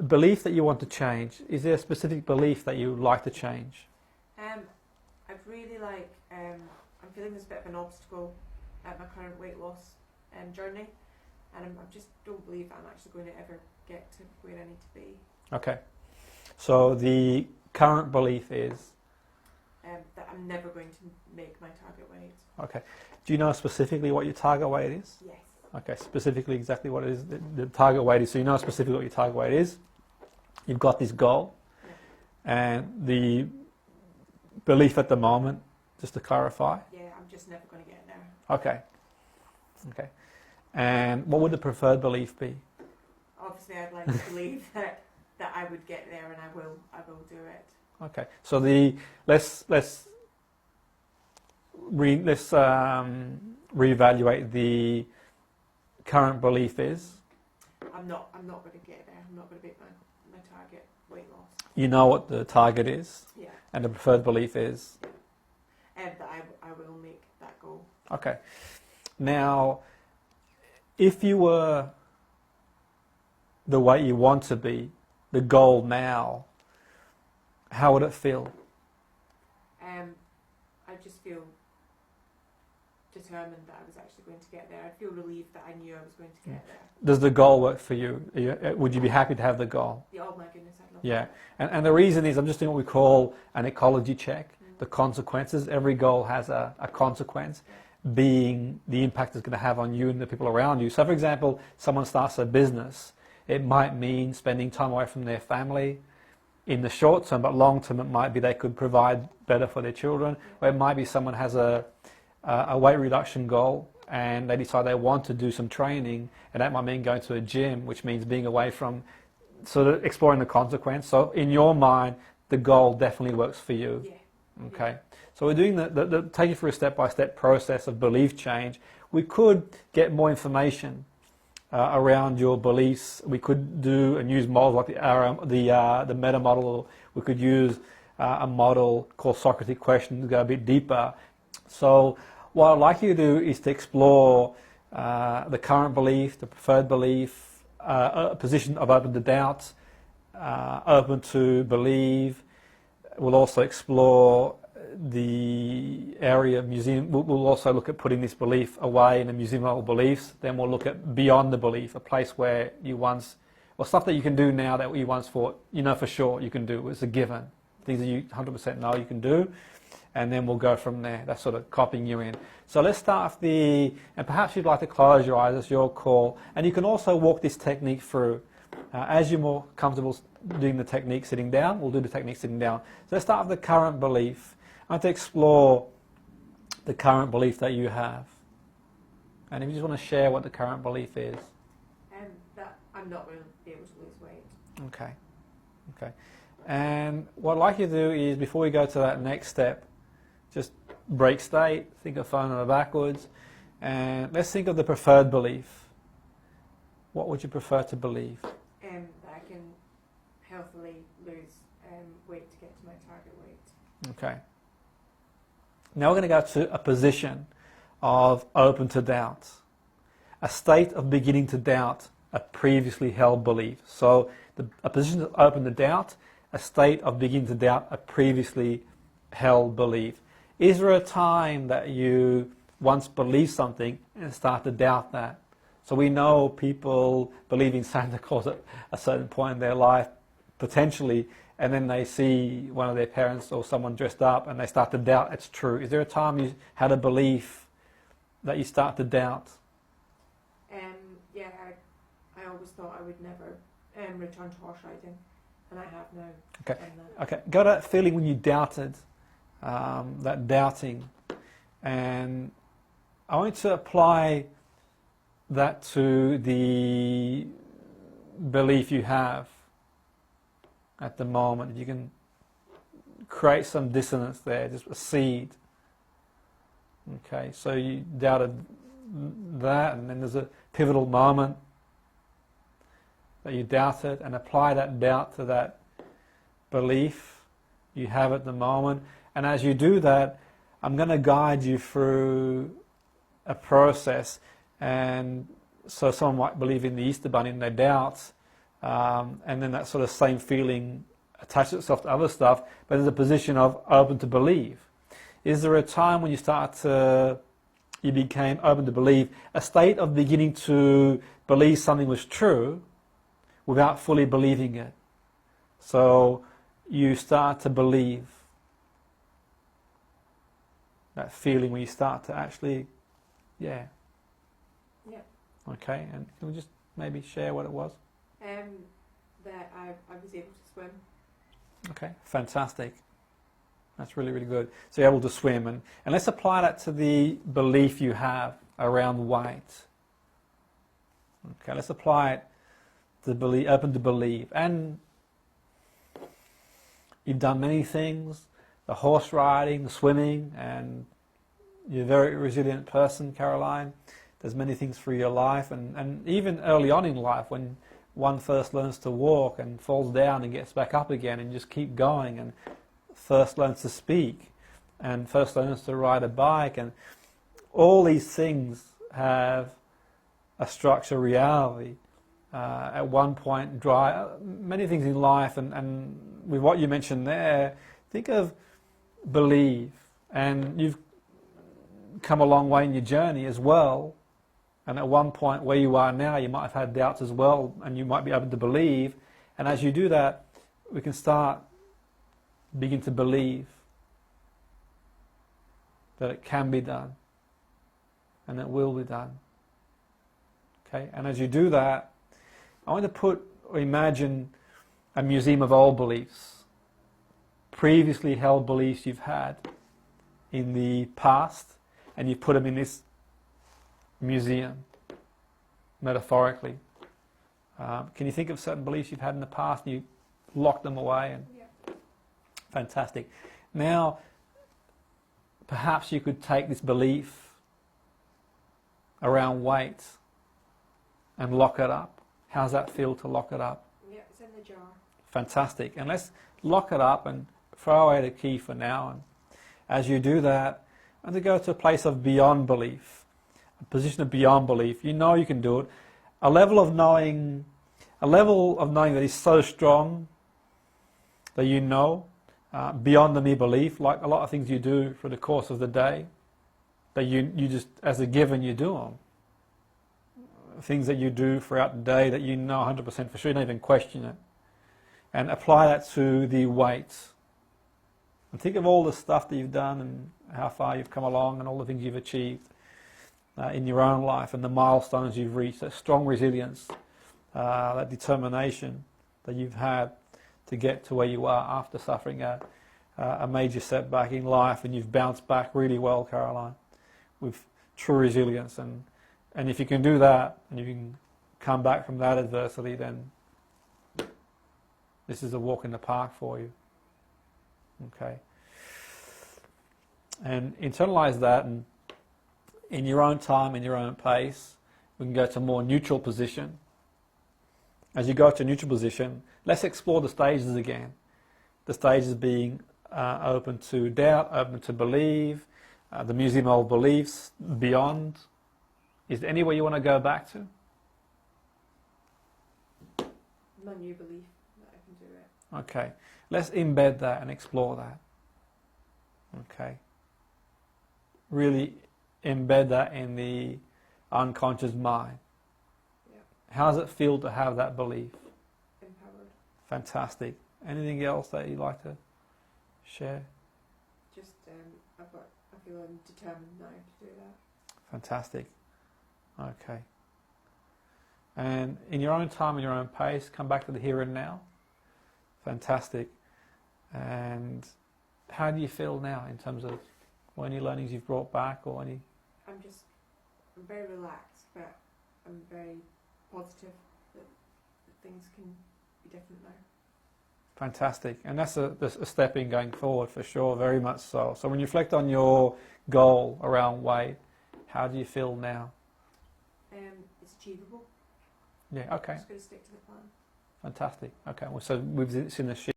belief that you want to change, is there a specific belief that you would like to change? I'd really like, I'm feeling there's a bit of an obstacle at my current weight loss journey, and I just don't believe I'm actually going to ever get to where I need to be. Okay. So the current belief is? That I'm never going to make my target weight. Okay. Do you know specifically what your target weight is? Yes. Okay, specifically exactly what it is, the target weight is. So you know specifically what your target weight is. You've got this goal. Yeah. And the belief at the moment, just to clarify? Yeah, I'm just never going to get there. Okay. Okay. And what would the preferred belief be? Obviously, I'd like to believe that I would get there, and I will do it. Okay. So let's reevaluate. The current belief is? I'm not going to get there. I'm not going to beat my target weight loss. You know what the target is? Yeah. And the preferred belief is? And that I will make that goal. Okay. Now, if you were the way you want to be, the goal now, how would it feel? I just feel determined that I was actually going to get there. I feel relieved that I knew I was going to get there. Does the goal work for you? Would you be happy to have the goal? Yeah, oh my goodness, I'd love Yeah, that. and the reason is I'm just doing what we call an ecology check, the consequences. Every goal has a consequence, being the impact it's going to have on you and the people around you. So for example, someone starts a business, it might mean spending time away from their family in the short term, but long term it might be they could provide better for their children, or it might be someone has a weight reduction goal and they decide they want to do some training, and that might mean going to a gym, which means being away from, sort of exploring the consequence. So in your mind, the goal definitely works for you. Yeah. Okay. Yeah. So we're doing take you through a step-by-step process of belief change. We could get more information around your beliefs. We could do and use models like the meta model. We could use a model called Socratic Question to go a bit deeper. So what I'd like you to do is to explore the current belief, the preferred belief, a position of open to doubt, open to believe. We'll also explore the area of museum. We'll also look at putting this belief away in a museum of beliefs. Then we'll look at beyond the belief, a place where you once, or stuff that you can do now that you once thought, you know for sure you can do. It's a given. Things that you 100% know you can do. And then we'll go from there. That's sort of copying you in. So let's start with and perhaps you'd like to close your eyes, it's your call. And you can also walk this technique through. As you're more comfortable doing the technique sitting down, we'll do the technique sitting down. So let's start with the current belief. I want to explore the current belief that you have. And if you just want to share what the current belief is. That I'm not going to be able to lose weight. Okay. Okay. And what I'd like you to do is, before we go to that next step, just break state, think of phono backwards, and let's think of the preferred belief. What would you prefer to believe? That I can healthily lose weight to get to my target weight. Okay. Now we're going to go to a position of open to doubt, a state of beginning to doubt a previously held belief. So a position of open to doubt, a state of beginning to doubt a previously held belief. Is there a time that you once believed something and start to doubt that? So we know people believe in Santa Claus at a certain point in their life, potentially, and then they see one of their parents or someone dressed up and they start to doubt it's true. Is there a time you had a belief that you start to doubt? Yeah, I always thought I would never return to horse riding, and I have now. Okay. Okay. Go to that feeling when you doubted, that doubting, and I want to apply that to the belief you have at the moment. If you can create some dissonance there, just a seed. Okay, so you doubted that, and then there's a pivotal moment that you doubt it, and apply that doubt to that belief you have at the moment. And as you do that, I'm going to guide you through a process. And so someone might believe in the Easter Bunny and they doubt, and then that sort of same feeling attaches itself to other stuff, but there's a position of open to believe. Is there a time when you became open to believe, a state of beginning to believe something was true without fully believing it? So you start to believe. That feeling where you start to actually, yeah. Yeah. Okay, and can we just maybe share what it was? That I was able to swim. Okay, fantastic. That's really, really good. So you're able to swim, and let's apply that to the belief you have around weight. Okay, let's apply it to believe, open to believe. And you've done many things, the horse riding, the swimming, and you're a very resilient person, Caroline. There's many things through your life, and even early on in life when one first learns to walk and falls down and gets back up again and just keep going, and first learns to speak and first learns to ride a bike, and all these things have a structure reality. At one point, many things in life, and with what you mentioned there, think of believe, and you've come a long way in your journey as well, and at one point where you are now you might have had doubts as well, and you might be able to believe, and as you do that we can begin to believe that it can be done and it will be done. Okay, and as you do that, I want to imagine a museum of old beliefs, previously held beliefs you've had in the past, and you put them in this museum, metaphorically. Can you think of certain beliefs you've had in the past and you locked them away? Yeah. Fantastic. Now, perhaps you could take this belief around weight and lock it up. How's that feel to lock it up? Yeah, it's in the jar. Fantastic. And let's lock it up and throw away the key for now. And as you do that, and to go to a place of beyond belief, a position of beyond belief. You know you can do it. A level of knowing that is so strong that you know, beyond the mere belief, like a lot of things you do for the course of the day, that you just, as a given, you do them. Things that you do throughout the day that you know 100% for sure, you don't even question it. And apply that to the weights. And think of all the stuff that you've done and how far you've come along and all the things you've achieved in your own life and the milestones you've reached, that strong resilience, that determination that you've had to get to where you are after suffering a major setback in life, and you've bounced back really well, Caroline, with true resilience. And if you can do that, and you can come back from that adversity, then this is a walk in the park for you. Okay. And internalize that, and in your own time, in your own pace, we can go to a more neutral position. As you go to a neutral position, let's explore the stages again. The stages being open to doubt, open to believe, the museum of beliefs, beyond. Is there anywhere you want to go back to? My new belief that I can do it. Okay. Let's embed that and explore that. Okay. Really embed that in the unconscious mind. Yeah. How does it feel to have that belief? Empowered. Fantastic. Anything else that you'd like to share? Just, I feel I'm determined now to do that. Fantastic. Okay. And in your own time, in your own pace, come back to the here and now. Fantastic. And how do you feel now in terms of any learnings you've brought back or any? I'm very relaxed, but I'm very positive that things can be different now. Fantastic. And that's a step in going forward for sure, very much so. So when you reflect on your goal around weight, how do you feel now? It's achievable. Yeah, okay. I'm just going to stick to the plan. Fantastic. Okay, well, so we've seen a shift.